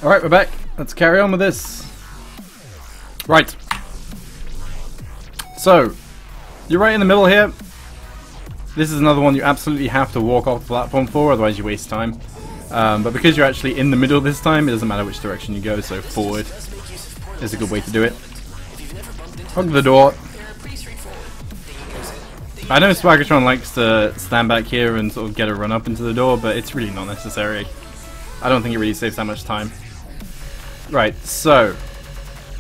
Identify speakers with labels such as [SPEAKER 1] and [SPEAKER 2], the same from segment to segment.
[SPEAKER 1] Alright, we're back. Let's carry on with this. Right. So, you're right in the middle here. This is another one you absolutely have to walk off the platform for, otherwise you waste time. But because you're actually in the middle this time, it doesn't matter which direction you go, so forward is a good way to do it. Hug the door. I know Swaggertron likes to stand back here and sort of get a run up into the door, but it's really not necessary. I don't think it really saves that much time. Right, so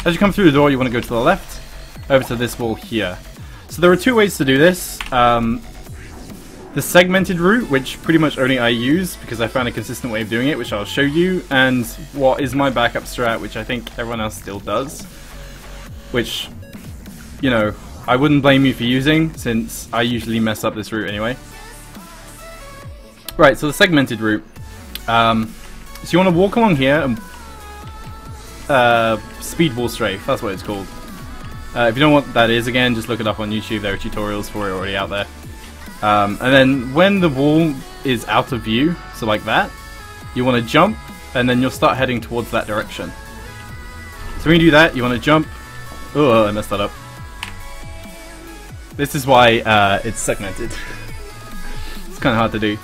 [SPEAKER 1] as you come through the door, you want to go to the left, over to this wall here. So there are two ways to do this. The segmented route, which pretty much only I use because I found a consistent way of doing it, which I'll show you, and what is my backup strat, which I think everyone else still does, which, you know, I wouldn't blame you for using, since I usually mess up this route anyway. Right, so the segmented route. So you want to walk along here and speed wall strafe, that's what it's called. If you don't know what that is, again, just look it up on YouTube, there are tutorials for it already out there. And then when the wall is out of view, so like that, you want to jump, and then you'll start heading towards that direction. So when you do that, you want to jump. Oh, I messed that up. This is why it's segmented. It's kind of hard to do.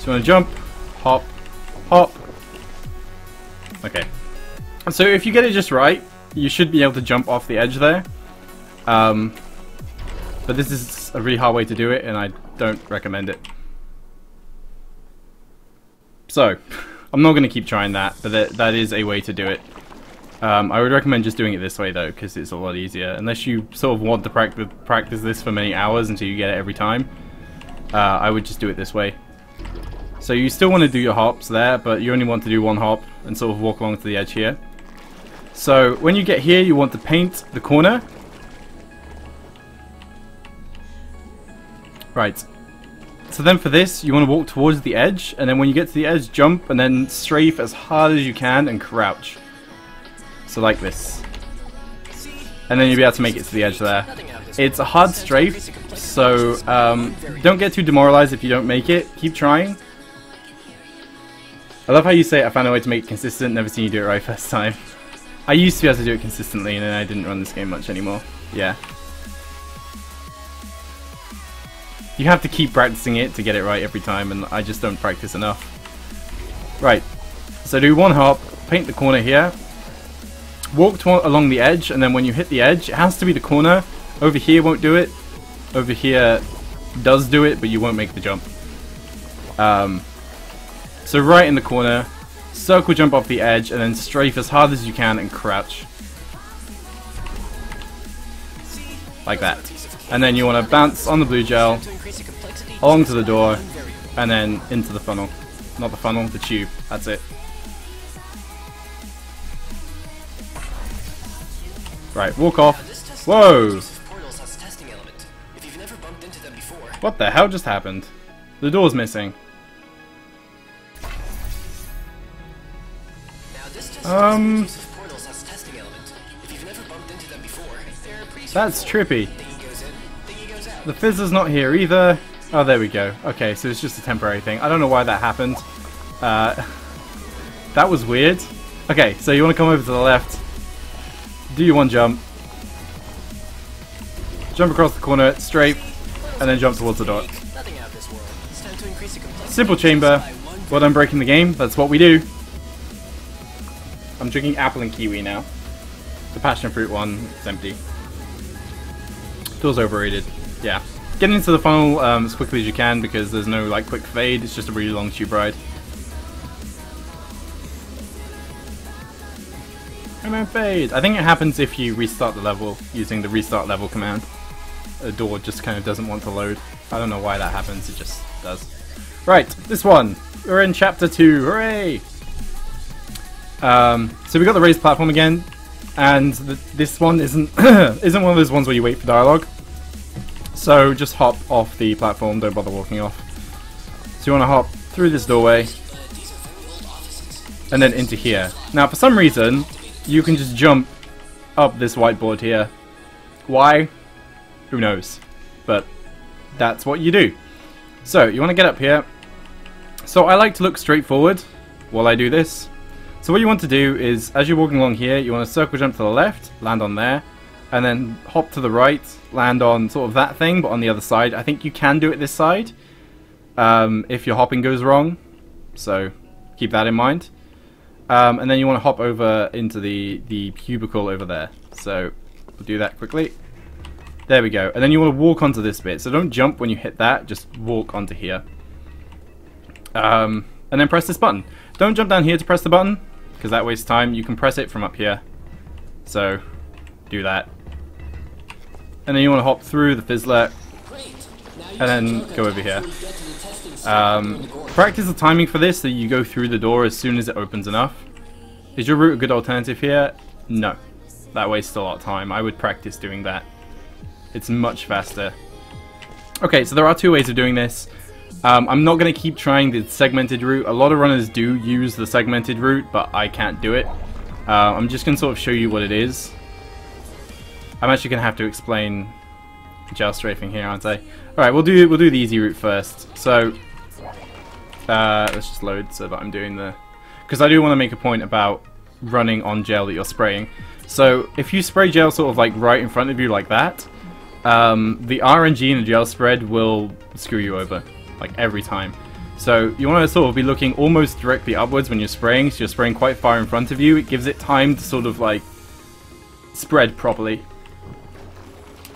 [SPEAKER 1] So you want to jump, hop, hop. Okay. So if you get it just right, you should be able to jump off the edge there. But this is a really hard way to do it, and I don't recommend it. So, I'm not going to keep trying that, but that is a way to do it. I would recommend just doing it this way though, because it's a lot easier. Unless you sort of want to practice this for many hours until you get it every time, I would just do it this way. So you still want to do your hops there, but you only want to do one hop and sort of walk along to the edge here. So when you get here, you want to paint the corner. Right. So then for this, you want to walk towards the edge, and then when you get to the edge, jump, and then strafe as hard as you can and crouch. So like this. And then you'll be able to make it to the edge there. It's a hard strafe, so don't get too demoralized if you don't make it. Keep trying. I love how you say, I found a way to make it consistent, never seen you do it right first time. I used to be able to do it consistently, and then I didn't run this game much anymore. Yeah. You have to keep practicing it to get it right every time, and I just don't practice enough. Right. So do one hop, paint the corner here. Walk along the edge, and then when you hit the edge, it has to be the corner. Over here won't do it. Over here does do it, but you won't make the jump. So right in the corner, circle jump off the edge, and then strafe as hard as you can and crouch. Like that. And then you want to bounce on the blue gel, along to the door, and then into the funnel. Not the funnel, the tube. That's it. Right, walk off. Whoa! What the hell just happened? The door's missing. That's trippy. The fizz is not here either. Oh, there we go. Okay, so it's just a temporary thing. I don't know why that happened. That was weird. Okay, so you want to come over to the left. Do your one jump. Jump across the corner, straight, and then jump towards the door. Simple chamber. Well done breaking the game. That's what we do. I'm drinking apple and kiwi now. The passion fruit one is empty. Feels overrated. Yeah. Get into the funnel as quickly as you can because there's no like quick fade. It's just a really long tube ride. And then fade. I think it happens if you restart the level using the restart level command. The door just kind of doesn't want to load. I don't know why that happens. It just does. Right. This one. We're in chapter 2. Hooray! So we got the raised platform again, and this one isn't isn't one of those ones where you wait for dialogue. So just hop off the platform, don't bother walking off. So you want to hop through this doorway, and then into here. Now for some reason, you can just jump up this whiteboard here. Why? Who knows? But that's what you do. So you want to get up here. So I like to look straight forward. while I do this. So what you want to do is, as you're walking along here, you want to circle jump to the left, land on there, and then hop to the right, land on sort of that thing, but on the other side. I think you can do it this side, if your hopping goes wrong, so keep that in mind. And then you want to hop over into the cubicle over there. So we'll do that quickly. There we go. And then you want to walk onto this bit. So don't jump when you hit that, just walk onto here. And then press this button. Don't jump down here to press the button, because that wastes time. You can press it from up here. So do that. And then you want to hop through the fizzler, and then go over here. Practice the timing for this so you go through the door as soon as it opens enough. Is your route a good alternative here? No. That wastes a lot of time. I would practice doing that. It's much faster. Okay, so there are two ways of doing this. I'm not going to keep trying the segmented route. A lot of runners do use the segmented route, but I can't do it. I'm just going to sort of show you what it is. I'm actually going to have to explain gel strafing here, aren't I? Alright, we'll do the easy route first. So, let's just load so that I'm doing the... Because I do want to make a point about running on gel that you're spraying. So, if you spray gel sort of like right in front of you like that, the RNG in the gel spread will screw you over, like every time. So, you want to sort of be looking almost directly upwards when you're spraying, so you're spraying quite far in front of you. It gives it time to sort of like spread properly.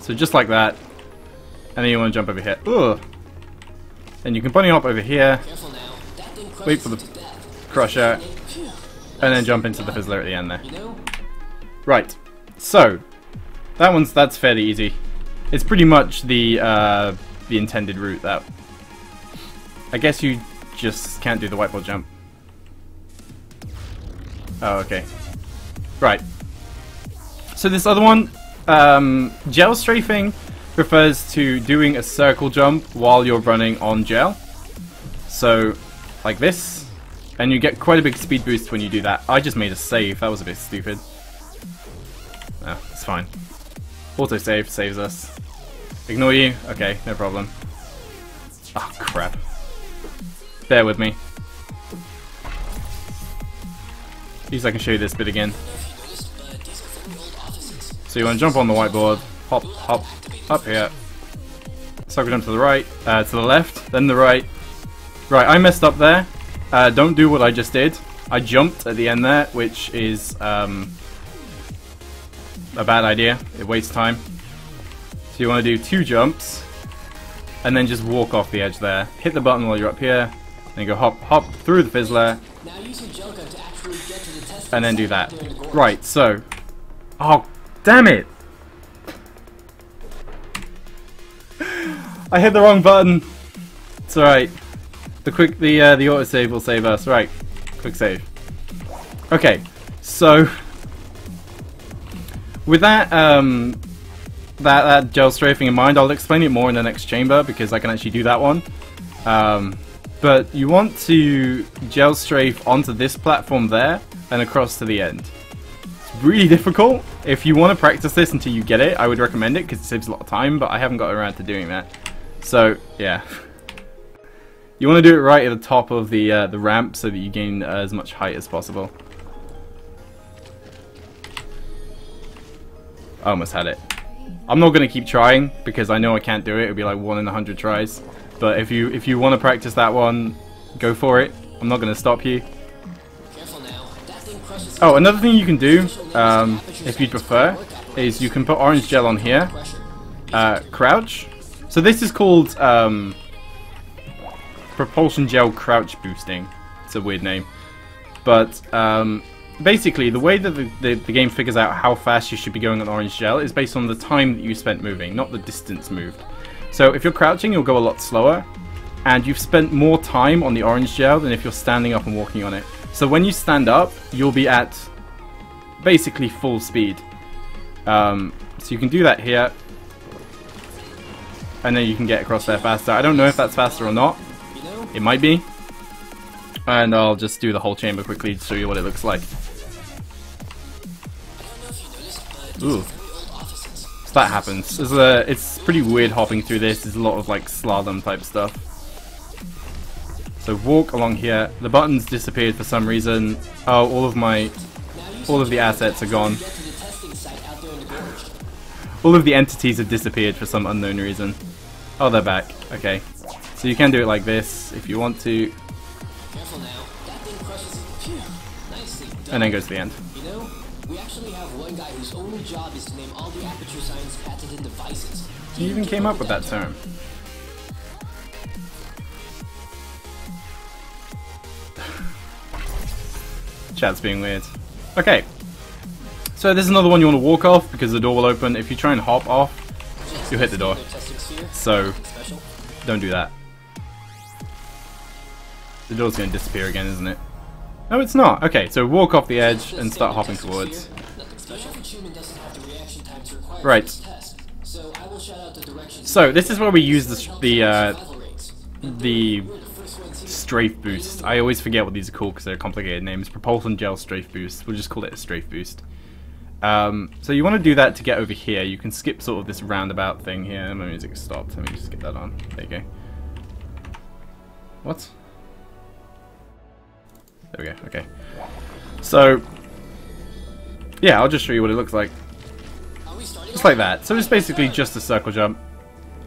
[SPEAKER 1] So just like that, and then you want to jump over here. Ugh. And you can bunny hop over here, wait for the crusher, and then jump into the fizzler at the end there. Right. So that's fairly easy. It's pretty much the intended route. That I guess you just can't do the whiteboard jump. Oh, okay. Right. So this other one. Gel strafing refers to doing a circle jump while you're running on gel. So, like this. And you get quite a big speed boost when you do that. I just made a save. That was a bit stupid. Oh, it's fine. Autosave saves us. Ignore you? Okay, no problem. Oh, crap. Bear with me. At least I can show you this bit again. So you want to jump on the whiteboard, hop, hop, up here, circle jump to the right, to the left, then the right. Right, I messed up there. Don't do what I just did. I jumped at the end there, which is a bad idea. It wastes time. So you want to do 2 jumps, and then just walk off the edge there. Hit the button while you're up here, then go hop, hop through the fizzler, and then do that. Right, so... Oh, damn it! I hit the wrong button. It's alright. The autosave will save us. Right. Quick save. Okay. So with that that gel strafing in mind, I'll explain it more in the next chamber because I can actually do that one. But you want to gel strafe onto this platform there and across to the end. Really difficult. If you want to practice this until you get it, I would recommend it because it saves a lot of time, but I haven't got around to doing that. So, yeah. You want to do it right at the top of the ramp so that you gain as much height as possible. I almost had it. I'm not going to keep trying because I know I can't do it. It'll be like 1 in 100 tries. But if you want to practice that one, go for it. I'm not going to stop you. Oh, another thing you can do, if you prefer, is you can put orange gel on here, crouch. So this is called propulsion gel crouch boosting. It's a weird name. But basically, the way that the game figures out how fast you should be going on orange gel is based on the time that you spent moving, not the distance moved. So if you're crouching, you'll go a lot slower, and you've spent more time on the orange gel than if you're standing up and walking on it. So when you stand up, you'll be at basically full speed. So you can do that here, and then you can get across there faster. I don't know if that's faster or not. It might be. And I'll just do the whole chamber quickly to show you what it looks like. Ooh. So that happens. It's pretty weird hopping through this. There's a lot of like slalom type stuff. So walk along here. The buttons disappeared for some reason. Oh, all of the assets are gone. All of the entities have disappeared for some unknown reason. Oh, they're back. Okay. So you can do it like this if you want to. And then go to the end.
[SPEAKER 2] You know, we actually have one guy whose only job is to name all the Aperture Science patented devices.
[SPEAKER 1] He even came up with that term. Chat's being weird. Okay. So there's another one you want to walk off because the door will open. If you try and hop off, you'll hit the door. So don't do that. The door's going to disappear again, isn't it? No, it's not. Okay, so walk off the edge and start hopping towards. Right. So this is where we use the strafe boost. I always forget what these are called because they're complicated names. Propulsion gel strafe boost. We'll just call it a strafe boost. So you want to do that to get over here. You can skip sort of this roundabout thing here. My music stopped. Let me just get that on. There you go. What? There we go. Okay. So yeah, I'll just show you what it looks like. Just like that. So it's basically just a circle jump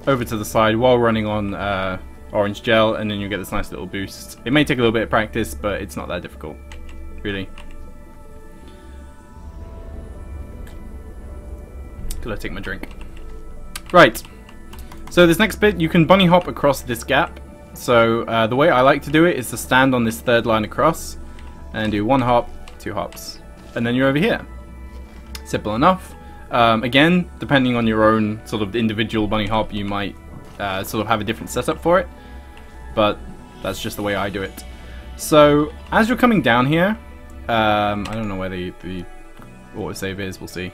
[SPEAKER 1] over to the side while running on orange gel, and then you get this nice little boost. It may take a little bit of practice, but it's not that difficult, really. Gotta take my drink. Right. So this next bit, you can bunny hop across this gap. So the way I like to do it is to stand on this third line across and do 1 hop, 2 hops, and then you're over here. Simple enough. Again, depending on your own sort of individual bunny hop, you might sort of have a different setup for it, but that's just the way I do it. So as you're coming down here, I don't know where the autosave is, we'll see.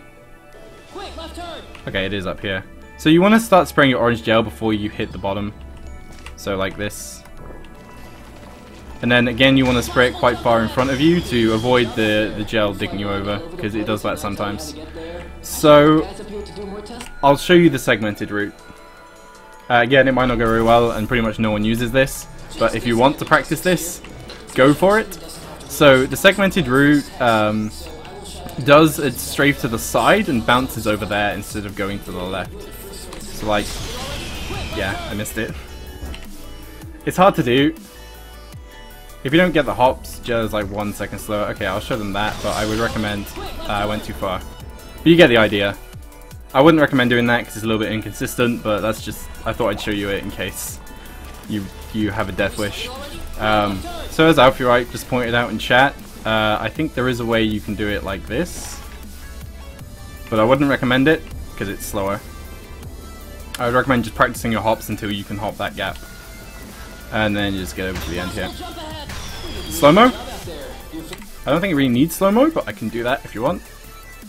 [SPEAKER 2] Quick, left turn.
[SPEAKER 1] Okay, it is up here. So you want to start spraying your orange gel before you hit the bottom. So like this. And then again you want to spray it quite far in front of you to avoid the gel digging you over, because it does that sometimes. So I'll show you the segmented route. Again, it might not go very well and pretty much no one uses this, but if you want to practice this, go for it. So the segmented route does a strafe to the side and bounces over there instead of going to the left. So like, yeah, I missed it. It's hard to do. If you don't get the hops, just like 1 second slower. Okay, I'll show them that, but I would recommend, I went too far. But you get the idea. I wouldn't recommend doing that because it's a little bit inconsistent, but that's just, I thought I'd show you it in case you have a death wish. So as Alfurite just pointed out in chat, I think there is a way you can do it like this, but I wouldn't recommend it because it's slower. I would recommend just practicing your hops until you can hop that gap, and then you just get over to the end here. Slow-mo? I don't think it really needs slow-mo, but I can do that if you want.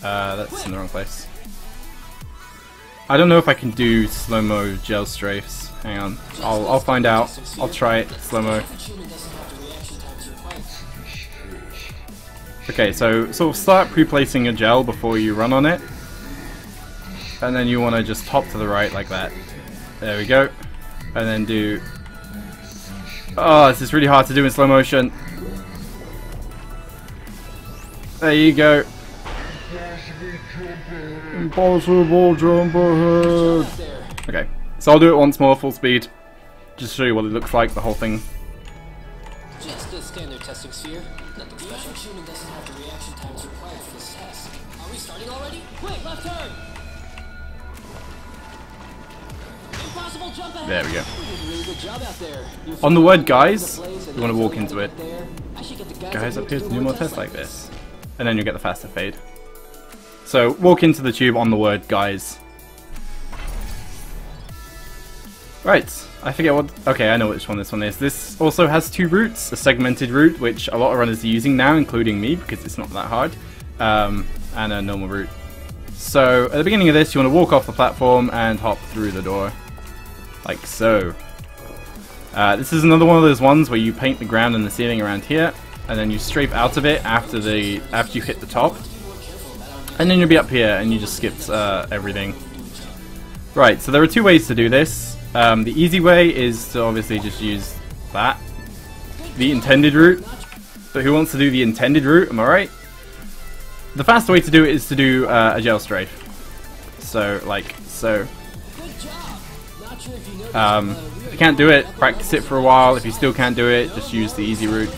[SPEAKER 1] That's in the wrong place. I don't know if I can do slow-mo gel strafes. Hang on, I'll find out. I'll try it slow-mo. Okay, so sort of start pre-placing your gel before you run on it, and then you want to just hop to the right like that. There we go, and then do. Oh, this is really hard to do in slow motion. There you go. Impossible jump ahead. Okay, so I'll do it once more, full speed, just to show you what it looks like, the whole thing.
[SPEAKER 2] Just a standard testing sphere. Nothing special. The human doesn't have the reaction times required for this test. Are we starting already? Quick, left turn! Impossible jump ahead!
[SPEAKER 1] There we go.
[SPEAKER 2] You did a really good job out there.
[SPEAKER 1] On the word guys, you want to walk into it. Guys, up here to do more tests like this. And then you get the faster fade. So walk into the tube on the word guys. Right, I forget what. Okay, I know which one this one is. This also has 2 routes, a segmented route, which a lot of runners are using now, including me, because it's not that hard, and a normal route. So at the beginning of this, you want to walk off the platform and hop through the door, like so. This is another one of those ones where you paint the ground and the ceiling around here, and then you strafe out of it after you hit the top, and then you'll be up here, and you just skipped everything. Right, so there are 2 ways to do this. The easy way is to obviously just use that, the intended route. But who wants to do the intended route? Am I right? The fast way to do it is to do a gel strafe. So, like, so. If you can't do it, practice it for a while. If you still can't do it, just use the easy route.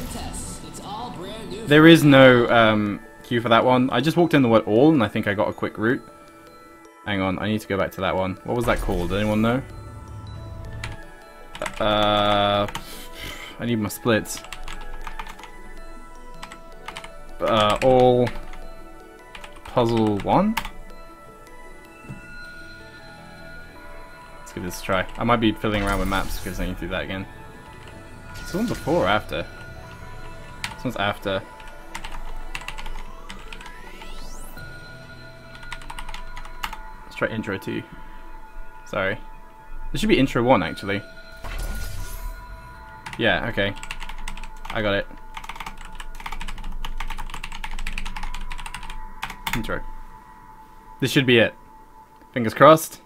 [SPEAKER 1] There is no cue for that one. I just walked in the word all, and I think I got a quick route. Hang on, I need to go back to that one. What was that called? Anyone know? I need my splits. All puzzle 1? Let's give this a try. I might be fiddling around with maps because I need to do that again. Is this one before or after? This one's after. Let's try intro 2. Sorry. This should be intro 1 actually. Yeah, okay. I got it. Intro. This should be it. Fingers crossed.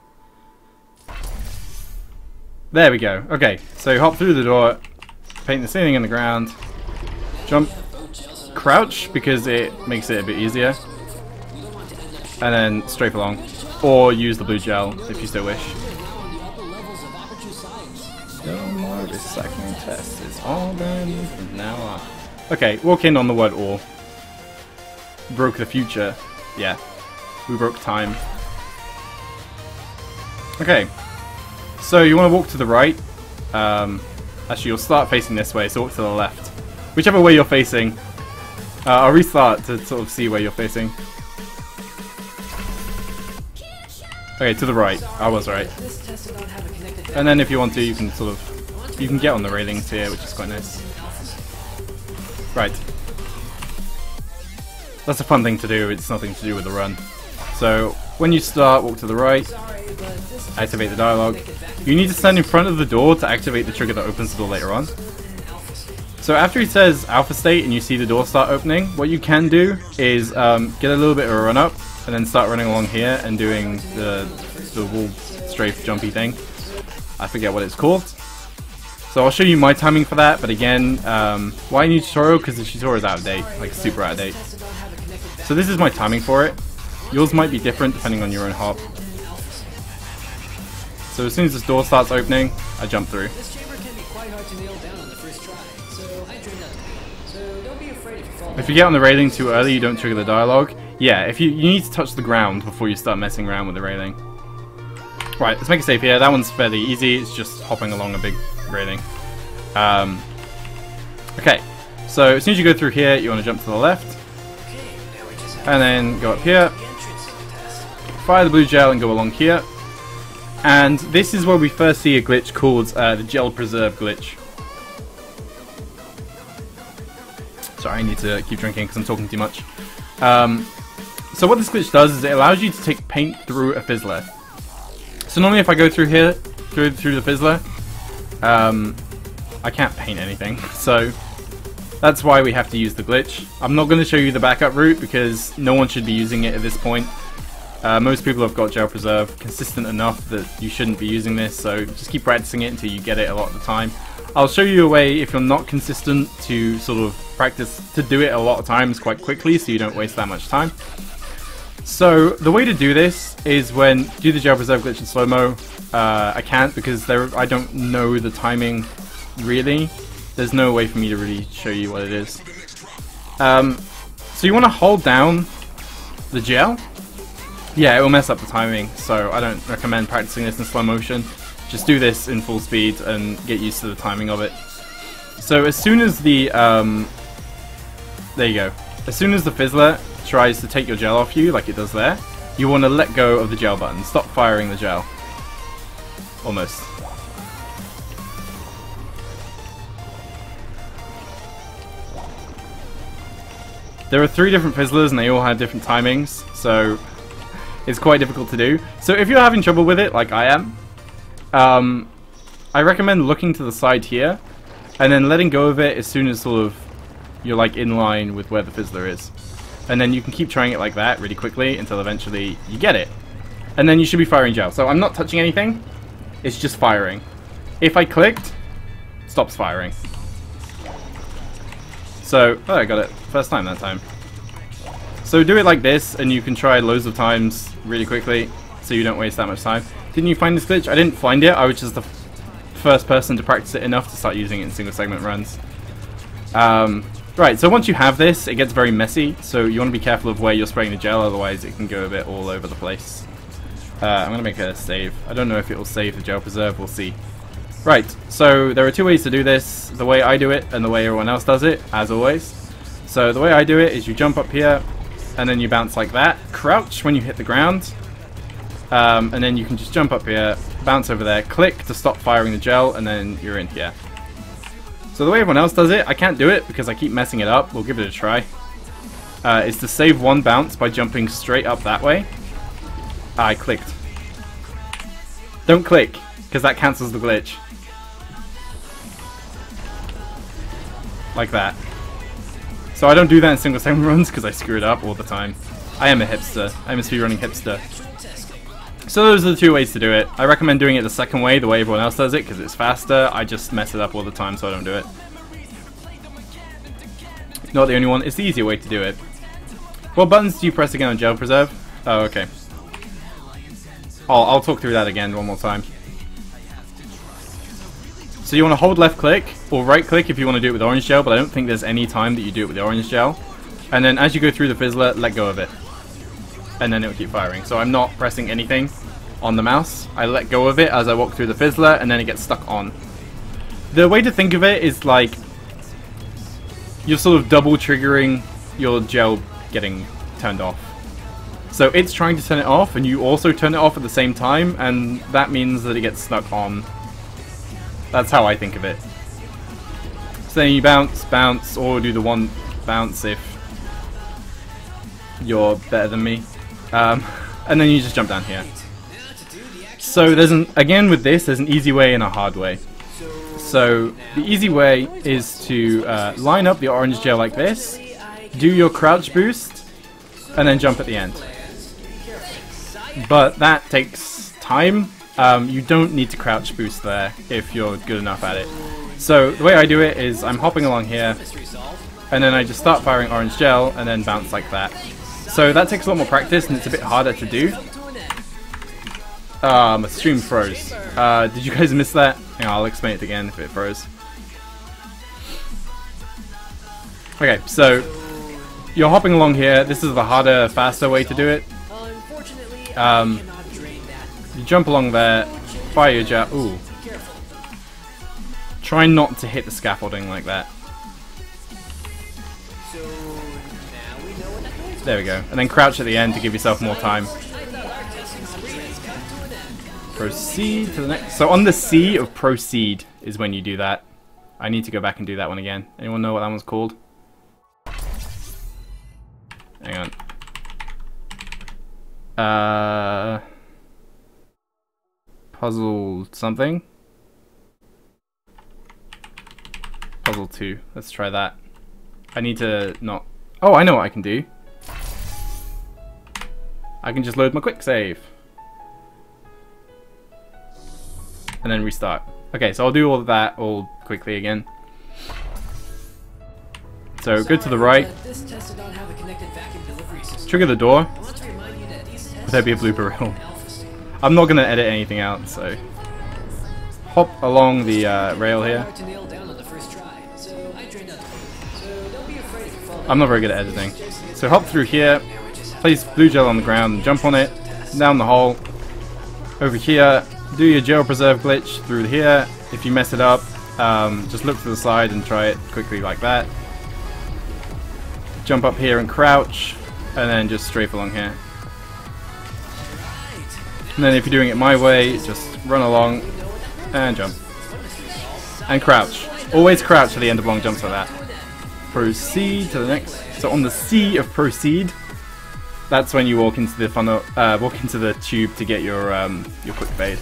[SPEAKER 1] There we go. Okay, so hop through the door, paint the ceiling and the ground, jump, crouch because it makes it a bit easier, and then strafe along. Or use the blue gel if you still wish. No more recycling tests. It's all done from now on. Okay, walk in on the word all. Broke the future. Yeah, we broke time. Okay, so you want to walk to the right. Actually, you'll start facing this way, so walk to the left. Whichever way you're facing. I'll restart to sort of see where you're facing. Okay, to the right. I was right. And then if you want to, you can sort of... You can get on the railings here, which is quite nice. Right. That's a fun thing to do, it's nothing to do with the run. So, when you start, walk to the right, activate the dialogue. You need to stand in front of the door to activate the trigger that opens the door later on. So after he says alpha state and you see the door start opening, what you can do is get a little bit of a run up, and then start running along here and doing the wall strafe jumpy thing. I forget what it's called. So I'll show you my timing for that, but again, why I need a tutorial? Because the tutorial is out of date, like super out of date. So this is my timing for it. Yours might be different depending on your own hop. So as soon as this door starts opening, I jump through.
[SPEAKER 2] This chamber can be quite hard to nail down on the first try, so I trained up. So don't be afraid if you fall.
[SPEAKER 1] If you get on the railing too early, you don't trigger the dialogue. Yeah, if you need to touch the ground before you start messing around with the railing. Right, let's make it safe here. That one's fairly easy. It's just hopping along a big railing. Okay, so as soon as you go through here, you want to jump to the left. And then go up here. Fire the blue gel and go along here. And this is where we first see a glitch called the gel preserve glitch. Sorry, I need to keep drinking because I'm talking too much. So what this glitch does is it allows you to take paint through a fizzler. So normally if I go through here, through the fizzler, I can't paint anything. So that's why we have to use the glitch. I'm not going to show you the backup route because no one should be using it at this point. Most people have got gel preserve consistent enough that you shouldn't be using this, so just keep practicing it until you get it a lot of the time. I'll show you a way, if you're not consistent, to sort of practice to do it a lot of times quite quickly so you don't waste that much time. So the way to do this is when do the gel preserve glitch in slow-mo. I can't because I don't know the timing really. There's no way for me to really show you what it is. So you want to hold down the gel. Yeah, it will mess up the timing, so I don't recommend practicing this in slow motion. Just do this in full speed and get used to the timing of it. So as soon as the there you go. As soon as the fizzler tries to take your gel off you, like it does there, you want to let go of the gel button. Stop firing the gel. Almost. There are 3 different fizzlers and they all have different timings, so it's quite difficult to do. So if you're having trouble with it, like I am, I recommend looking to the side here and then letting go of it as soon as sort of you're like in line with where the fizzler is. And then you can keep trying it like that really quickly until eventually you get it. And then you should be firing gel. So I'm not touching anything, it's just firing. If I clicked, it stops firing. So, oh, I got it. First time that time. So do it like this, and you can try loads of times really quickly, so you don't waste that much time. Didn't you find this glitch? I didn't find it. I was just the first person to practice it enough to start using it in single segment runs. Right, so once you have this, it gets very messy, so you want to be careful of where you're spraying the gel, otherwise it can go a bit all over the place. I'm going to make a save. I don't know if it will save the gel preserve, we'll see. Right, so there are two ways to do this, the way I do it and the way everyone else does it, as always. So the way I do it is you jump up here, and then you bounce like that, crouch when you hit the ground, and then you can just jump up here, bounce over there, click to stop firing the gel, and then you're in here. So the way everyone else does it, I can't do it because I keep messing it up, we'll give it a try, is to save one bounce by jumping straight up that way. I clicked. Don't click, because that cancels the glitch. Like that. So I don't do that in single segment runs because I screw it up all the time. I am a hipster. I'm a speedrunning hipster. So those are the two ways to do it. I recommend doing it the second way, the way everyone else does it, because it's faster. I just mess it up all the time, so I don't do it. Not the only one. It's the easier way to do it. What buttons do you press again on gel preserve? Oh, okay. I'll talk through that again one more time. So you want to hold left click, or right click if you want to do it with orange gel, but I don't think there's any time that you do it with the orange gel. And then as you go through the fizzler, let go of it. And then it will keep firing. So I'm not pressing anything on the mouse. I let go of it as I walk through the fizzler, and then it gets stuck on. The way to think of it is like you're sort of double triggering your gel getting turned off. So it's trying to turn it off, and you also turn it off at the same time, and that means that it gets stuck on. That's how I think of it. So then you bounce, bounce, or do the one bounce if you're better than me. And then you just jump down here. So there's again with this, there's an easy way and a hard way. So the easy way is to line up the orange gel like this, do your crouch boost, and then jump at the end. But that takes time. You don't need to crouch boost there if you're good enough at it. So the way I do it is I'm hopping along here, and then I just start firing orange gel, and then bounce like that. So that takes a lot more practice, and it's a bit harder to do. My stream froze. Did you guys miss that? Hang on, I'll explain it again if it froze. Okay, so you're hopping along here. This is the harder, faster way to do it. You jump along there, fire your gel. Ooh. Try not to hit the scaffolding like that. There we go. And then crouch at the end to give yourself more time. Proceed to the next. So on the C of proceed is when you do that. I need to go back and do that one again. Anyone know what that one's called? Hang on. Puzzle something? Puzzle 2. Let's try that. I need to not... Oh, I know what I can do. I can just load my quick save. And then restart. Okay, so I'll do all of that all quickly again. So go to the right. Trigger the door. There'll be a blooper reel. I'm not going to edit anything out, so... Hop along the rail here. I'm not very good at editing. So hop through here, place blue gel on the ground, and jump on it, down the hole. Over here, do your gel preserve glitch through here. If you mess it up, just look to the side and try it quickly like that. Jump up here and crouch, and then just strafe along here. And then if you're doing it my way, just run along and jump. And crouch. Always crouch at the end of long jumps like that. Proceed to the next. So on the C of proceed, that's when you walk into the funnel, walk into the tube to get your quick fade.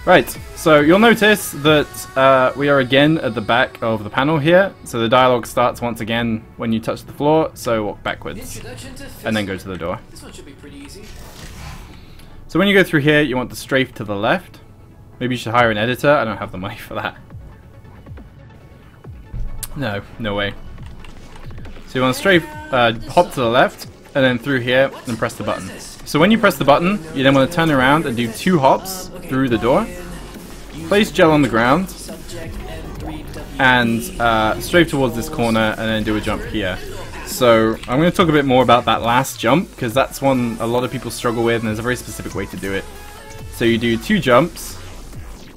[SPEAKER 1] Right, so you'll notice that we are again at the back of the panel here. So the dialogue starts once again when you touch the floor, so walk backwards and then go to the door.
[SPEAKER 2] This one should be pretty easy.
[SPEAKER 1] So when you go through here, you want the strafe to the left. Maybe you should hire an editor. I don't have the money for that. No, no way. So you want to strafe, hop to the left, and then through here, and press the button. So when you press the button, you then want to turn around and do 2 hops through the door, place gel on the ground, and strafe towards this corner, and then do a jump here. So I'm going to talk a bit more about that last jump, because that's one a lot of people struggle with, and there's a very specific way to do it. So you do 2 jumps,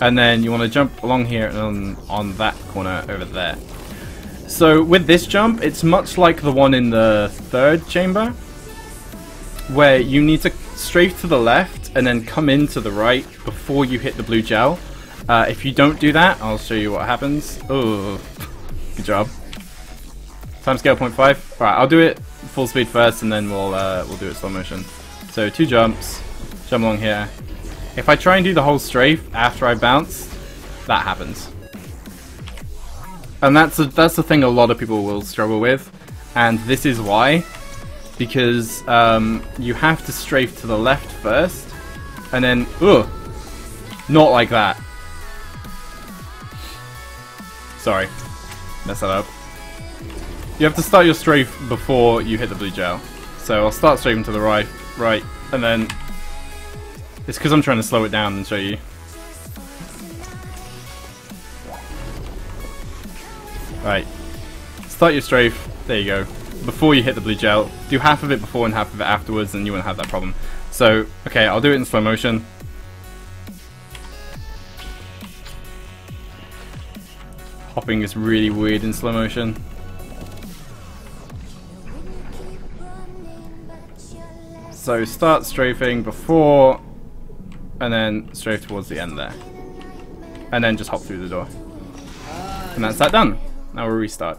[SPEAKER 1] and then you want to jump along here and on that corner over there. So with this jump, it's much like the one in the 3rd chamber, where you need to strafe to the left and then come in to the right before you hit the blue gel. If you don't do that, I'll show you what happens. Oh, good job. Timescale 0.5. Alright, I'll do it full speed first, and then we'll do it slow motion. So 2 jumps, jump along here. If I try and do the whole strafe after I bounce, that happens. And that's the thing a lot of people will struggle with, and this is why. Because you have to strafe to the left first, and then, not like that. Sorry, mess that up. You have to start your strafe before you hit the blue gel. So I'll start strafing to the right, and then it's because I'm trying to slow it down and show you. Right, start your strafe. There you go. Before you hit the blue gel, do half of it before and half of it afterwards, and you won't have that problem. So, okay, I'll do it in slow motion. Hopping is really weird in slow motion. So start strafing before, and then strafe towards the end there. And then just hop through the door. And that's that done. Now we'll restart.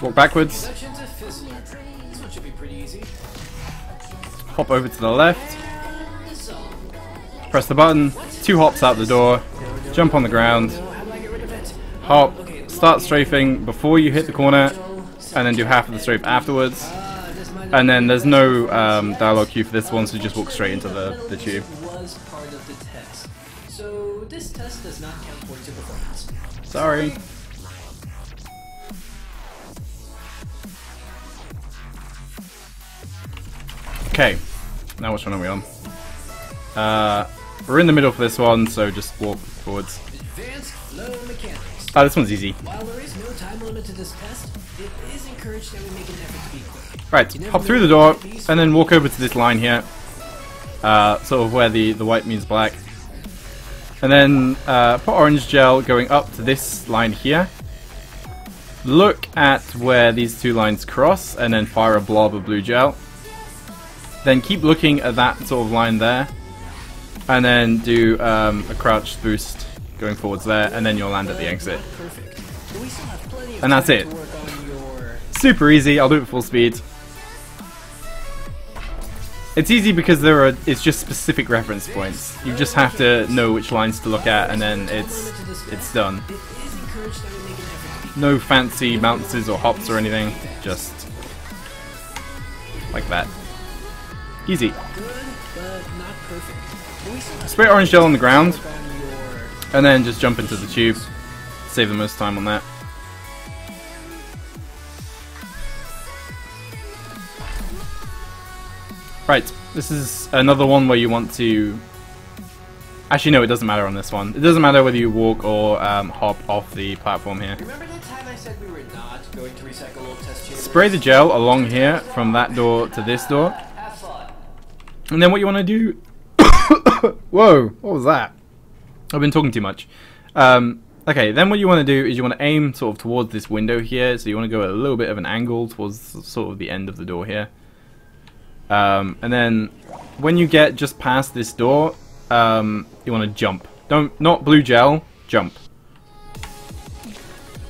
[SPEAKER 1] Walk backwards. Hop over to the left. Press the button. 2 hops out the door. Jump on the ground. Hop. Start strafing before you hit the corner, and then do half of the strafe afterwards. And then there's no dialogue cue for this one, so just walk straight into the tube.
[SPEAKER 2] So this test does not count points of performance.
[SPEAKER 1] Sorry. Okay, now which one are we on? We're in the middle for this one, so just walk forwards.
[SPEAKER 2] Advanced flow mechanics.
[SPEAKER 1] Oh, this one's easy.
[SPEAKER 2] While there is no time limit to this test, it is encouraged that we make an effort to be quick.
[SPEAKER 1] Right, hop through the door, and then walk over to this line here. Sort of where the white means black. And then put orange gel going up to this line here. Look at where these 2 lines cross, and then fire a blob of blue gel. Then keep looking at that sort of line there, and then do a crouch boost going forwards there, and then you'll land at the exit. And that's it. Super easy. I'll do it full speed. It's easy because it's just specific reference points. You just have to know which lines to look at, and then it's done. No fancy bounces or hops or anything. Just like that. Easy. Spray orange gel on the ground, and then just jump into the tube. Save the most time on that. Right, this is another one where you want to... Actually, no, it doesn't matter on this one. It doesn't matter whether you walk or hop off the platform here.
[SPEAKER 2] Remember that time I said we were not going to recycle old test chambers?
[SPEAKER 1] Spray the gel along here from that door to this door.
[SPEAKER 2] Have fun.
[SPEAKER 1] And then what you want to do... Whoa, what was that? I've been talking too much. Okay, then what you want to do is you want to aim sort of towards this window here. So you want to go at a little bit of an angle towards sort of the end of the door here. And then when you get just past this door, you want to jump. Not blue gel, jump.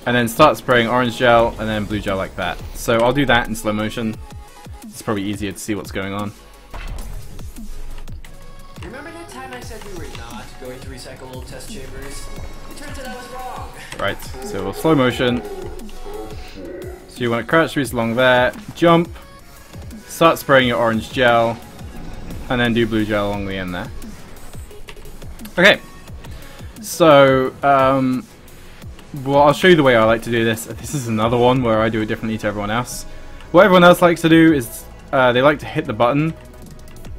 [SPEAKER 1] And then start spraying orange gel and then blue gel like that. So I'll do that in slow motion. It's probably easier to see what's going on.
[SPEAKER 2] Remember that time I said we were not going to recycle old test chambers? It turns out I was wrong.
[SPEAKER 1] Right, so we'll slow motion. So you want to crouch boost along there, jump, start spraying your orange gel, and then do blue gel along the end there. Okay, So, well, I'll show you the way I like to do this. This is another one where I do it differently to everyone else. What everyone else likes to do is they like to hit the button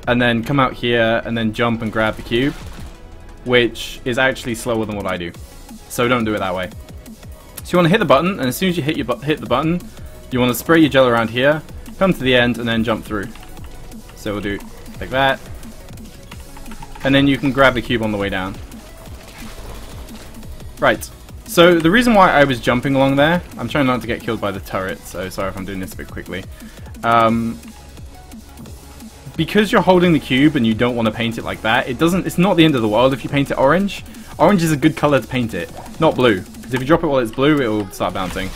[SPEAKER 1] and then come out here and then jump and grab the cube, which is actually slower than what I do. So don't do it that way. So you want to hit the button, and as soon as you hit the button, you want to spray your gel around here, come to the end, and then jump through. So we'll do it like that. And then you can grab the cube on the way down. Right. So the reason why I was jumping along there, I'm trying not to get killed by the turret, so sorry if I'm doing this a bit quickly. Because you're holding the cube and you don't want to paint it like that, it's not the end of the world if you paint it orange. Orange is a good color to paint it, not blue. Because if you drop it while it's blue, it will start bouncing.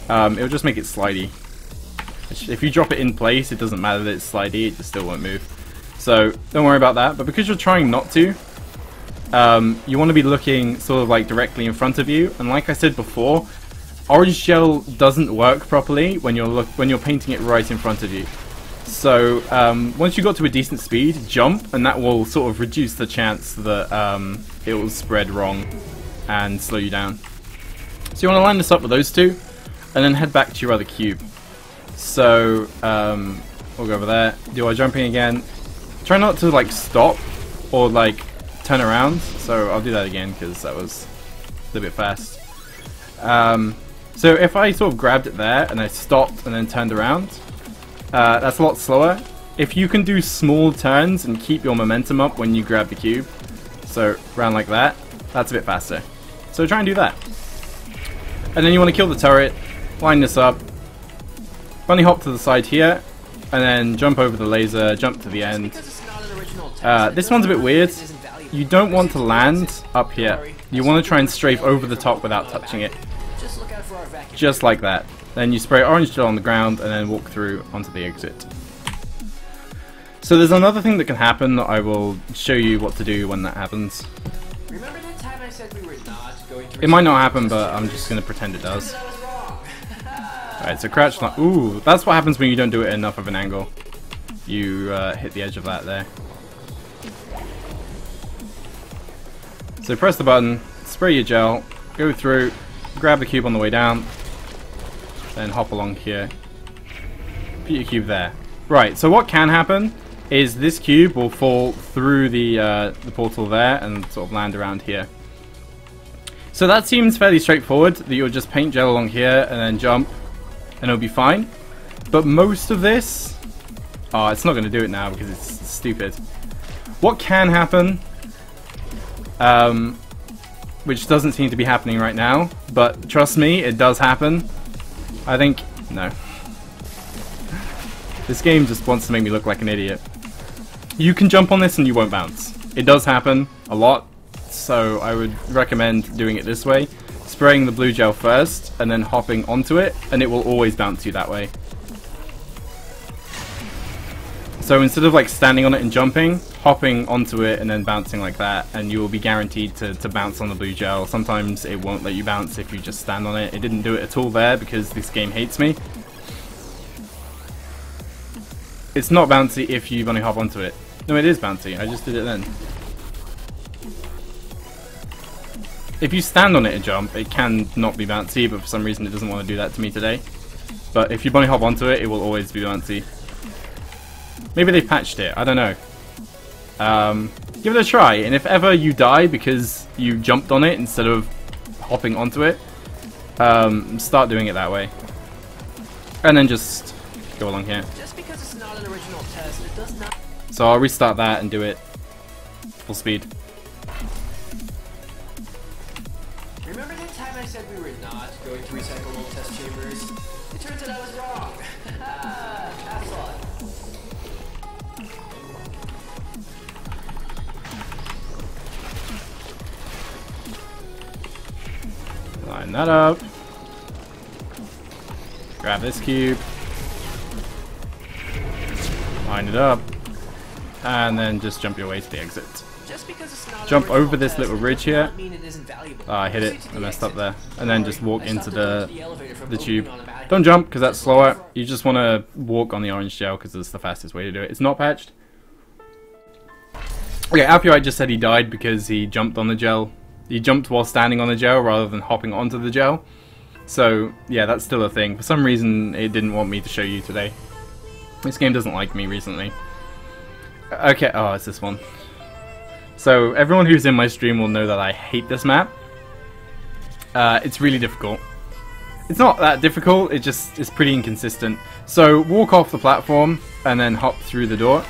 [SPEAKER 1] It'll just make it slidey. If you drop it in place, it doesn't matter that it's slidey, it just still won't move. So don't worry about that. But because you're trying not to, you want to be looking sort of like directly in front of you. And like I said before, orange gel doesn't work properly when you're painting it right in front of you. So once you got to a decent speed, jump, and that will sort of reduce the chance that it will spread wrong and slow you down. So you want to line this up with those two, and then head back to your other cube. So we'll go over there, do our jumping again. Try not to like stop or like turn around. So I'll do that again because that was a little bit fast. So if I sort of grabbed it there and I stopped and then turned around, that's a lot slower. If you can do small turns and keep your momentum up when you grab the cube, so round like that, that's a bit faster. So try and do that. And then you want to kill the turret, line this up, bunny hop to the side here, and then jump over the laser, jump to the end. This one's a bit weird. You don't want to land up here. You want to try and strafe over the top without touching it. Just like that. Then you spray orange gel on the ground and then walk through onto the exit. So there's another thing that can happen that I will show you what to do when that happens.
[SPEAKER 2] Remember that time I said we were not going to...
[SPEAKER 1] It might not happen, but I'm just going to pretend it does. Alright, so crouch like... Ooh, that's what happens when you don't do it at enough of an angle. You hit the edge of that there. So press the button, spray your gel, go through, grab the cube on the way down, then hop along here, put your cube there. Right, so what can happen is this cube will fall through the portal there and sort of land around here. So that seems fairly straightforward, that you'll just paint gel along here and then jump and it'll be fine. But most of this... Oh, it's not going to do it now because it's stupid. What can happen, which doesn't seem to be happening right now, but trust me, it does happen. I think... No. This game just wants to make me look like an idiot. You can jump on this and you won't bounce. It does happen a lot, so I would recommend doing it this way. Spraying the blue gel first, and then hopping onto it, and it will always bounce you that way. So instead of like standing on it and jumping, hopping onto it and then bouncing like that, and you will be guaranteed to bounce on the blue gel. Sometimes it won't let you bounce if you just stand on it. It didn't do it at all there because this game hates me. It's not bouncy if you bunny hop onto it. No, it is bouncy. I just did it then. If you stand on it and jump, it can not be bouncy, but for some reason it doesn't want to do that to me today. But if you bunny hop onto it, it will always be bouncy. Maybe they've patched it. I don't know. Give it a try, and if ever you die because you jumped on it instead of hopping onto it, start doing it that way. And then just go along here.
[SPEAKER 2] Just because it's not an original test, it does not...
[SPEAKER 1] So I'll restart that and do it full speed.
[SPEAKER 2] Remember that time I said we were not going to recycle old test chambers? It turns out I was wrong. Have fun.
[SPEAKER 1] Line that up. Grab this cube. Line it up. And then just jump your way to the exit.
[SPEAKER 2] Just because it's not
[SPEAKER 1] Jump
[SPEAKER 2] original
[SPEAKER 1] over this
[SPEAKER 2] test
[SPEAKER 1] little ridge
[SPEAKER 2] does
[SPEAKER 1] here.
[SPEAKER 2] not mean it isn't valuable.
[SPEAKER 1] I hit it. I messed up there. And then just walk into the
[SPEAKER 2] elevator from
[SPEAKER 1] tube.
[SPEAKER 2] opening automatically.
[SPEAKER 1] Don't jump because that's slower. You just want to walk on the orange gel because it's the fastest way to do it. It's not patched. Okay, Alpurite just said he died because he jumped on the gel You jumped while standing on the gel rather than hopping onto the gel. So yeah, that's still a thing. For some reason it didn't want me to show you today. This game doesn't like me recently. Okay, oh, it's this one. So everyone who's in my stream will know that I hate this map. It's really difficult. It's not that difficult, it's pretty inconsistent. So walk off the platform and then hop through the door.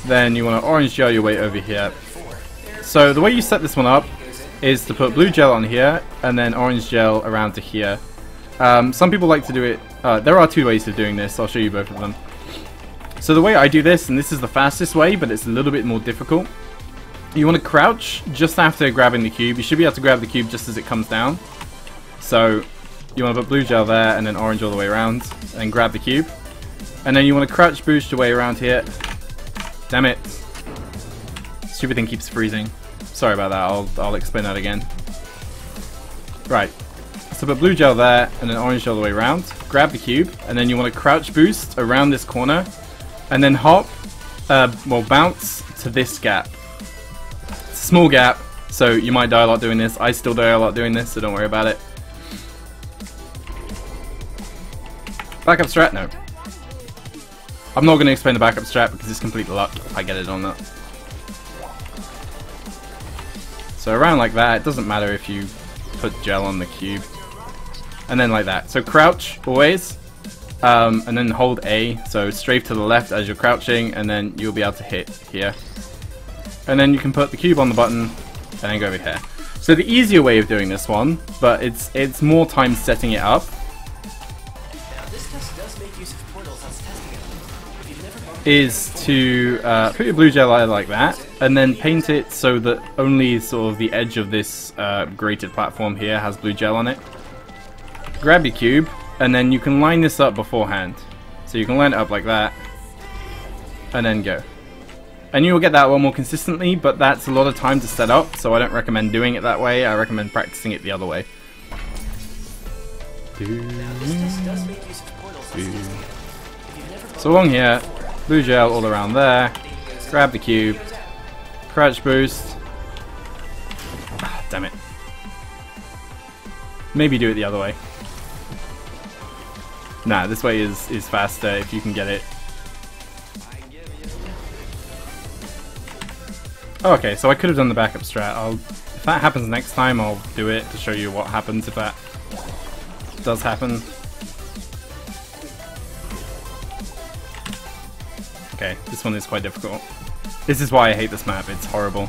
[SPEAKER 1] Then you want to orange gel your way over here. So the way you set this one up is to put blue gel on here and then orange gel around to here. Some people like to do it, there are two ways of doing this, I'll show you both of them. So the way I do this, and this is the fastest way, but it's a little bit more difficult. You want to crouch just after grabbing the cube. You should be able to grab the cube just as it comes down. So you want to put blue gel there and then orange all the way around and grab the cube. And then you want to crouch boost your way around here. Damn it. Stupid thing keeps freezing. Sorry about that, I'll explain that again. Right. So put blue gel there and then orange gel all the way around. Grab the cube and then you want to crouch boost around this corner. And then hop, well, bounce to this gap. It's a small gap, so you might die a lot doing this. I still die a lot doing this, so don't worry about it. Backup strat? No. I'm not going to explain the backup strat because it's complete luck if I get it on that. So around like that, it doesn't matter if you put gel on the cube. And then like that. So crouch, always. And then hold A, so strafe to the left as you're crouching, and then you'll be able to hit here. And then you can put the cube on the button, and then go over here. So the easier way of doing this one, but it's more time setting it up, is to put your blue gel either like that, and then paint it so that only sort of the edge of this grated platform here has blue gel on it. Grab your cube, and then you can line this up beforehand. So you can line it up like that, and then go. And you will get that one more consistently, but that's a lot of time to set up, so I don't recommend doing it that way. I recommend practicing it the other way. So along here, blue gel all around there, grab the cube, crouch boost. Ah, damn it. Maybe do it the other way. Nah, this way is faster if you can get it. Oh, okay, so I could have done the backup strat. If that happens next time, I'll do it to show you what happens if that does happen. Okay, this one is quite difficult. This is why I hate this map, it's horrible.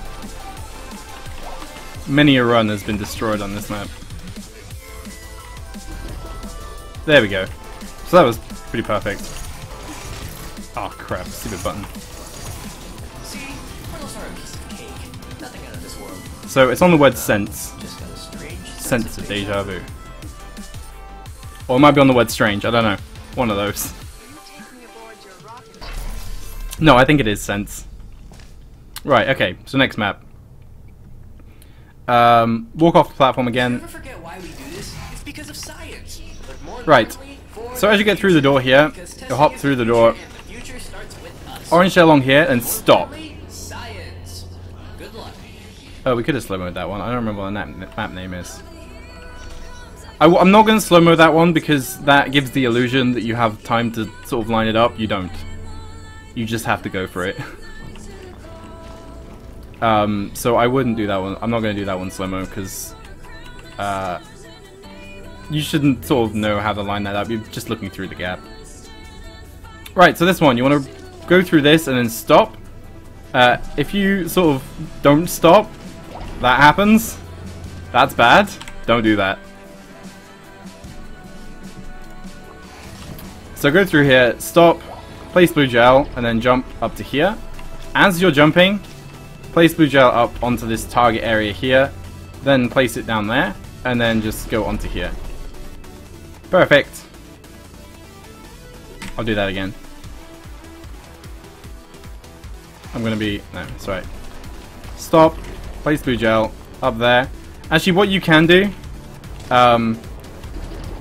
[SPEAKER 1] Many a run has been destroyed on this map. There we go. So that was pretty perfect. Oh crap, stupid button. So it's on the word sense. Sense of deja vu. Or it might be on the word strange, I don't know. One of those. No, I think it is sense. Right, okay, so next map. Walk off the platform again. Right. So as you get through the door here, you'll hop through the door, orange gel along here, and stop. Oh, we could have slow-moed that one. I don't remember what the map name is. I'm not going to slow-mo that one because that gives the illusion that you have time to sort of line it up. You don't. You just have to go for it. So I wouldn't do that one. I'm not going to do that one slow-mo because you shouldn't sort of know how to line that up. You're just looking through the gap. Right, so this one, you want to go through this and then stop. If you sort of don't stop, that happens. That's bad. Don't do that. So go through here, stop, place blue gel, and then jump up to here. As you're jumping, place blue gel up onto this target area here, then place it down there, and then just go onto here. Perfect. I'll do that again. I'm gonna be... no, it's right. Stop, place blue gel, up there. Actually, what you can do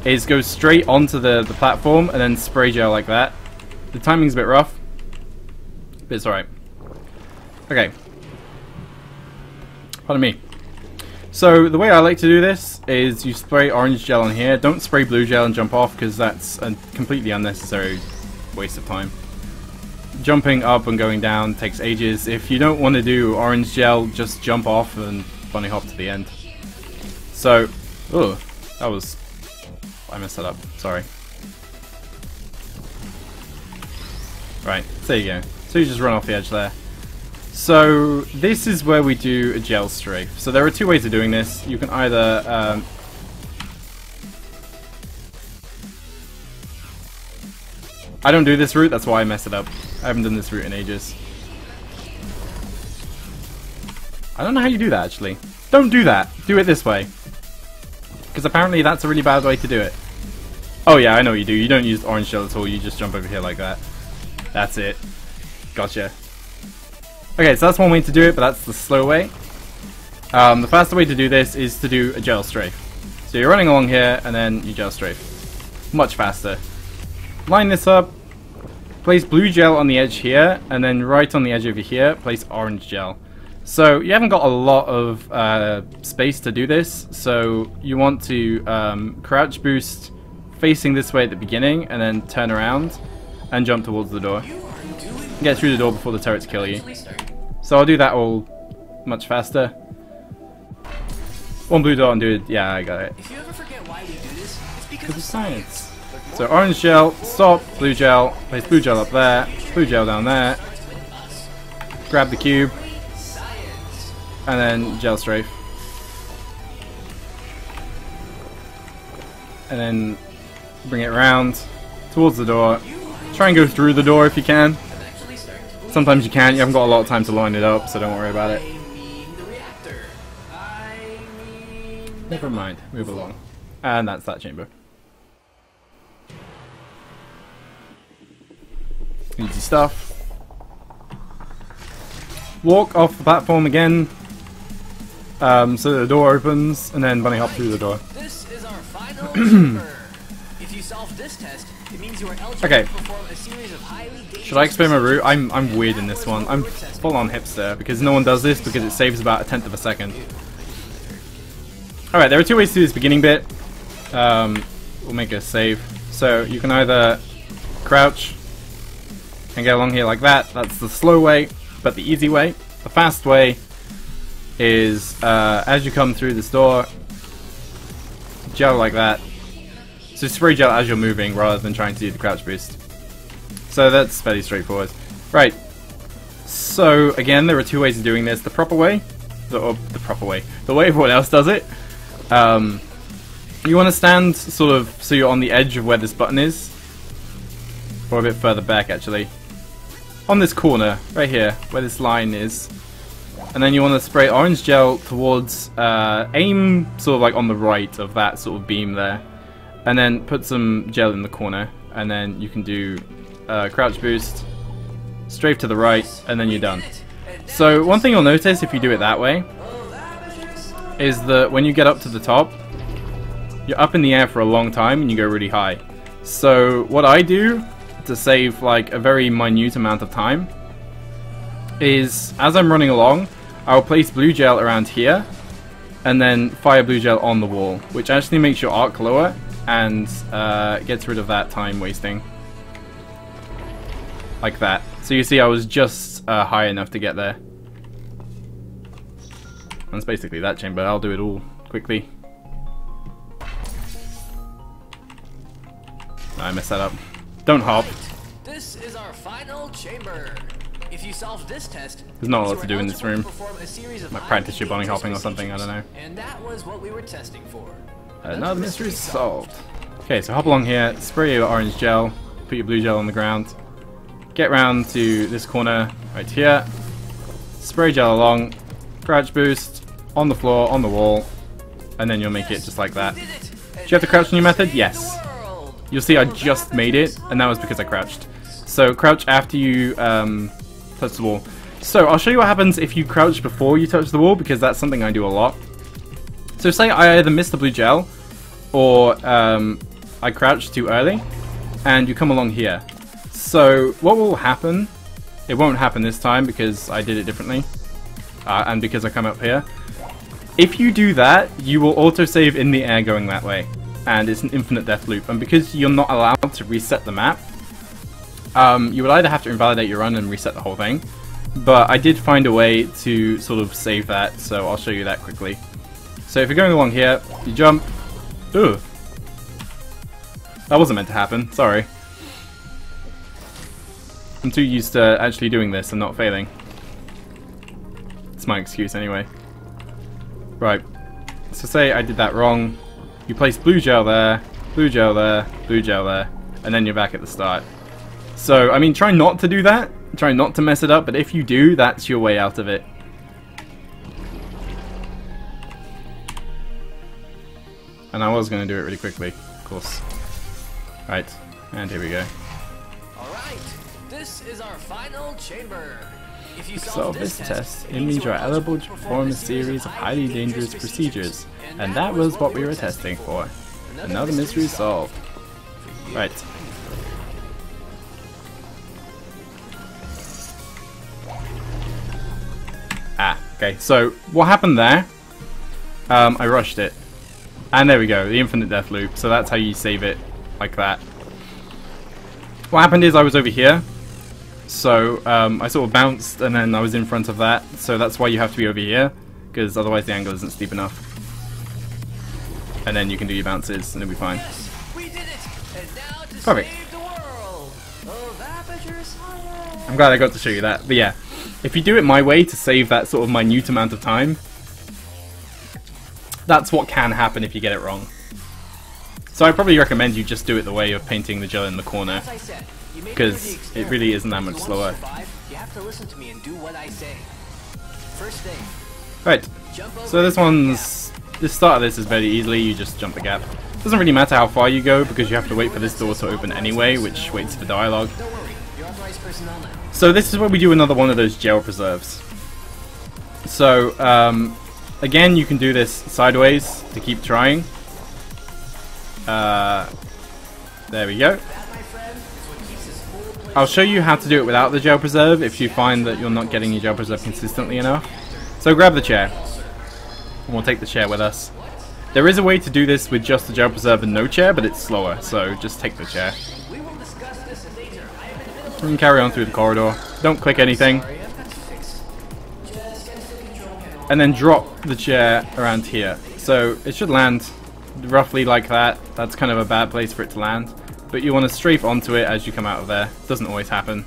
[SPEAKER 1] is go straight onto the platform and then spray gel like that. The timing's a bit rough, but it's alright. Okay. Pardon me. So the way I like to do this is you spray orange gel on here. Don't spray blue gel and jump off, because that's a completely unnecessary waste of time. Jumping up and going down takes ages. If you don't want to do orange gel, just jump off and bunny hop to the end. So, oh, that was... I messed that up. Sorry. Right, there you go. So you just run off the edge there. So this is where we do a gel strafe. So there are two ways of doing this. You can either I don't do this route, that's why I messed it up. I haven't done this route in ages. I don't know how you do that actually. Don't do that. Do it this way. Because apparently that's a really bad way to do it. Oh yeah, I know what you do. You don't use orange gel at all, you just jump over here like that. That's it. Gotcha. Okay, so that's one way to do it, but that's the slow way. The faster way to do this is to do a gel strafe. So you're running along here, and then you gel strafe. Much faster. Line this up, place blue gel on the edge here, and then right on the edge over here, place orange gel. So you haven't got a lot of space to do this, so you want to crouch boost facing this way at the beginning, and then turn around and jump towards the door. Get through the door before the turrets kill you. So I'll do that all much faster. One blue dot and do it. Yeah, I got it.
[SPEAKER 2] If you ever forget why we do this, it's because
[SPEAKER 1] of science. So orange gel, stop, blue gel, place blue gel up there, blue gel down there. Grab the cube, and then gel strafe. And then bring it around towards the door. Try and go through the door if you can. Sometimes you can't, you haven't got a lot of time to line it up, so don't worry about it. Never mind, move along. And that's that chamber. Easy stuff. Walk off the platform again, so the door opens, and then bunny hop through the door.
[SPEAKER 2] This is our final chamber. If you solve this test, it means you are eligible to perform a series of highly dangerous...
[SPEAKER 1] Should I explain my route? I'm weird in this one. I'm full on hipster, because no one does this because it saves about a tenth of a second. Alright, there are two ways to do this beginning bit. We'll make a save. So you can either crouch and get along here like that. That's the slow way, but the easy way. The fast way is as you come through this door, gel like that. So spray gel as you're moving rather than trying to do the crouch boost. So that's fairly straightforward. Right. So again, there are two ways of doing this. The proper way, the way everyone else does it. You want to stand sort of so you're on the edge of where this button is, or a bit further back actually. On this corner, right here, where this line is. And then you want to spray orange gel towards, aim sort of like on the right of that sort of beam there. And then put some gel in the corner, and then you can do crouch boost, strafe to the right, and then you're done. So one thing you'll notice if you do it that way is that when you get up to the top, you're up in the air for a long time and you go really high. So what I do to save like a very minute amount of time is, as I'm running along, I'll place blue gel around here and then fire blue gel on the wall, which actually makes your arc lower and gets rid of that time wasting. Like that. So you see I was just high enough to get there. That's basically that chamber. I'll do it all quickly. I messed that up. Don't hop.
[SPEAKER 2] This is our final chamber. If you solve this test,
[SPEAKER 1] there's not a lot to do in this room.
[SPEAKER 2] Like
[SPEAKER 1] practice your bunny hopping or something, I don't know.
[SPEAKER 2] And that was what we were testing for.
[SPEAKER 1] Another mystery solved. Okay, so hop along here, spray your orange gel, put your blue gel on the ground, get round to this corner right here, spray gel along, crouch boost, on the floor, on the wall, and then you'll make it just like that. Do you have to crouch in your method? Yes. You'll see I just made it, and that was because I crouched. So crouch after you touch the wall. So I'll show you what happens if you crouch before you touch the wall, because that's something I do a lot. So say I either miss the blue gel, or I crouch too early, and you come along here. So what will happen, it won't happen this time because I did it differently, and because I come up here, If you do that, you will autosave in the air going that way. And it's an infinite death loop. And because you're not allowed to reset the map, you will either have to invalidate your run and reset the whole thing. But I did find a way to sort of save that, so I'll show you that quickly. So if you're going along here, you jump. Ugh. That wasn't meant to happen, sorry. I'm too used to actually doing this and not failing. It's my excuse anyway. Right, so say I did that wrong. You place blue gel there, blue gel there, blue gel there, and then you're back at the start. So, I mean, try not to do that. Try not to mess it up, but if you do, that's your way out of it. And I was going to do it really quickly, of course. Right, and here we go.
[SPEAKER 2] Alright, this is our final chamber. If you
[SPEAKER 1] solve this test, it means you are eligible to perform a series of highly dangerous procedures. And that was what we were testing for. Another mystery solved. Right. Ah, okay, so what happened there, I rushed it. And there we go, the infinite death loop, so that's how you save it, like that. What happened is I was over here, so I sort of bounced and then I was in front of that, so that's why you have to be over here, because otherwise the angle isn't steep enough. And then you can do your bounces and it'll be fine.
[SPEAKER 2] Yes, we did it. And now to
[SPEAKER 1] Perfect.
[SPEAKER 2] save the world of Aperture Science.
[SPEAKER 1] I'm glad I got to show you that, but yeah. If you do it my way to save that sort of minute amount of time, that's what can happen if you get it wrong. So I probably recommend you just do it the way of painting the gel in the corner, because it really isn't that much slower.
[SPEAKER 2] You have to listen to me and do what I say. First thing.
[SPEAKER 1] Right, so this start of this is very easily, you just jump the gap. Doesn't really matter how far you go, because you have to wait for this door to open anyway, which waits for dialogue.
[SPEAKER 2] Don't worry, you're authorized personnel now.
[SPEAKER 1] So this is where we do another one of those gel preserves. So, again, you can do this sideways to keep trying. There we go. I'll show you how to do it without the gel preserve if you find that you're not getting your gel preserve consistently enough. So grab the chair, and we'll take the chair with us. There is a way to do this with just the gel preserve and no chair, but it's slower, so just take the chair. You can carry on through the corridor. Don't click anything. And then drop the chair around here. So it should land roughly like that. That's kind of a bad place for it to land. But you want to strafe onto it as you come out of there. Doesn't always happen.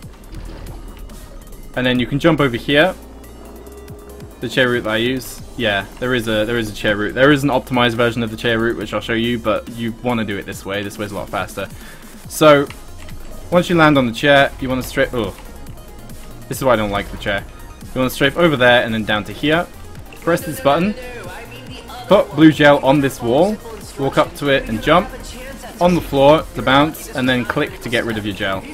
[SPEAKER 1] And then you can jump over here. The chair route that I use. Yeah, there is a chair route. There is an optimized version of the chair route which I'll show you, but you want to do it this way. This way's a lot faster. So once you land on the chair, you want to strafe. Oh, this is why I don't like the chair. You want to strafe over there and then down to here. Press this button. Put blue gel on this wall. Walk up to it and jump. On the floor to bounce, and then click to get rid of your gel.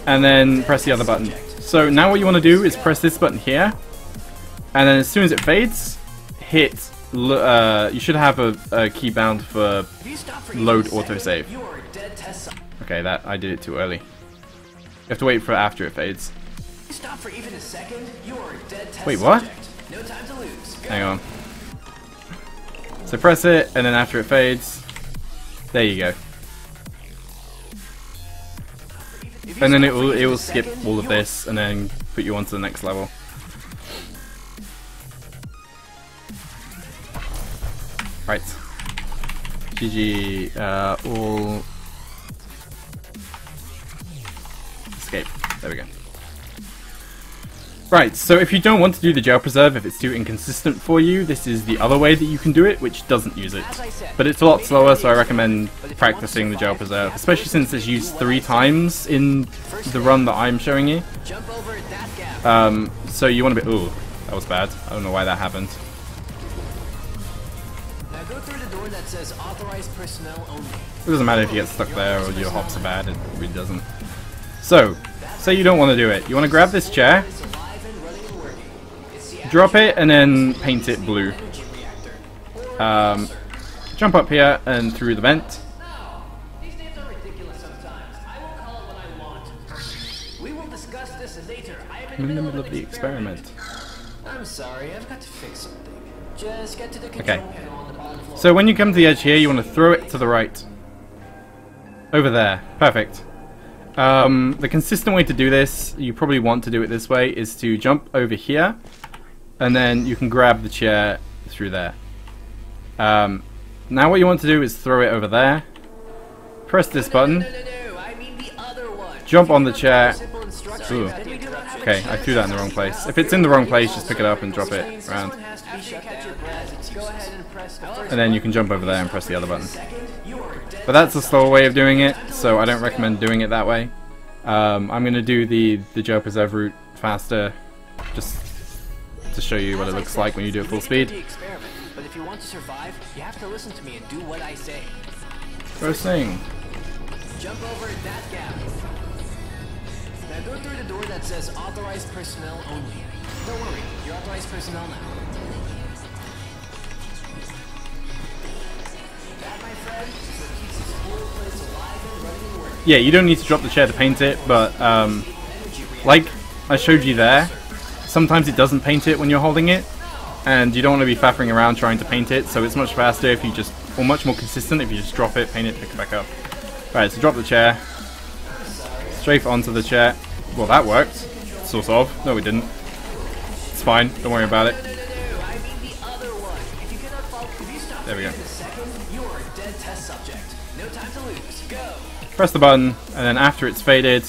[SPEAKER 1] And then press the other button. So now what you want to do is press this button here, and then as soon as it fades, hit. You should have a key bound for load autosave. Okay, that I did it too early. You have to wait for after it fades. Wait, what? Hang on. So press it, and then after it fades, there you go. And then it will skip all of this, and then put you onto the next level. Right. GG. All. Escape. There we go. Right, so if you don't want to do the gel preserve, if it's too inconsistent for you, this is the other way that you can do it, which doesn't use it. But it's a lot slower, so I recommend practicing the gel preserve, especially since it's used 3 times in the run that I'm showing you. So you want to be... Ooh, that was bad. I don't know why that happened.
[SPEAKER 2] Now go through the door that says authorized personnel only.
[SPEAKER 1] It doesn't matter if you get stuck there or your hops are bad, it really doesn't. So, say you don't want to do it. You want to grab this chair, drop it, and then paint it blue. Jump up here and through the vent.
[SPEAKER 2] These names are ridiculous sometimes. I will call it what I want. We will discuss this later. I am
[SPEAKER 1] I'm in the middle of the experiment.
[SPEAKER 2] I'm sorry, I've got to fix something. Just get to the
[SPEAKER 1] Okay.
[SPEAKER 2] control panel on the bottom floor.
[SPEAKER 1] So when you come to the edge here, you want to throw it to the right. Over there. Perfect. The consistent way to do this, you probably want to do it this way, is to jump over here, and then you can grab the chair through there. Now what you want to do is throw it over there. Press this button.
[SPEAKER 2] No, I mean the other one.
[SPEAKER 1] Jump on the chair.
[SPEAKER 2] Simple instructions.
[SPEAKER 1] Ooh.
[SPEAKER 2] Then we do have
[SPEAKER 1] Okay, I threw that in the wrong place. If it's in the wrong place, just pick it up and drop it around.
[SPEAKER 2] After you catch your breath, go ahead and press the first
[SPEAKER 1] And then you can jump over there and press the other button.
[SPEAKER 2] second. You are dead.
[SPEAKER 1] But that's a slower way of doing it, so I don't recommend doing it that way. I'm going to do the Joe Preserve route faster, just to show you what it looks like when you do it full speed.
[SPEAKER 2] The experiment, but if you want to survive, you have to listen to me and do what I say.
[SPEAKER 1] First thing.
[SPEAKER 2] Jump over that gap. Now go through the door that says authorized personnel only. Don't worry, you're authorized personnel now. That, my friend, is what keeps this whole place alive and running and working.
[SPEAKER 1] Yeah, you don't need to drop the chair to paint it, but like I showed you there, sometimes it doesn't paint it when you're holding it, and you don't want to be faffing around trying to paint it, so it's much faster if you just, or much more consistent if you just drop it, paint it, pick it back up. Right, so drop the chair, strafe onto the chair. Well, that worked, sort of. No, it didn't. It's fine, don't worry about it.
[SPEAKER 2] I mean the other one. If you cannot follow, if you stop
[SPEAKER 1] There we go.
[SPEAKER 2] in a second, you are a dead test subject. No time to lose. Go.
[SPEAKER 1] Press the button, and then after it's faded,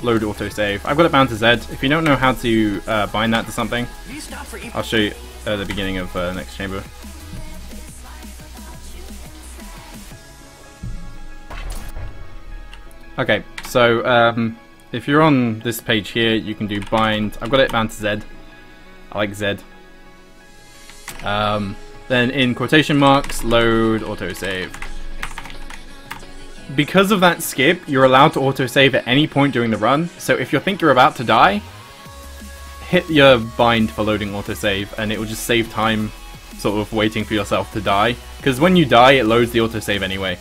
[SPEAKER 1] load autosave. I've got it bound to Z. If you don't know how to bind that to something,
[SPEAKER 2] If you stop for
[SPEAKER 1] I'll show you at the beginning of next chamber. Okay, so if you're on this page here, you can do bind. I've got it bound to Z. I like Z. Then in quotation marks, load autosave. Because of that skip, you're allowed to autosave at any point during the run. So if you think you're about to die, hit your bind for loading autosave, and it will just save time sort of waiting for yourself to die. Because when you die, it loads the autosave anyway.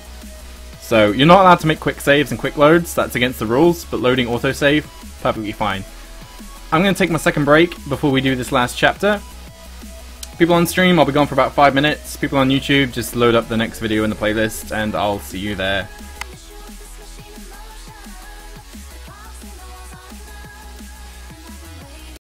[SPEAKER 1] So you're not allowed to make quick saves and quick loads, that's against the rules, but loading autosave, perfectly fine. I'm going to take my second break before we do this last chapter. People on stream, I'll be gone for about 5 minutes. People on YouTube, just load up the next video in the playlist, and I'll see you there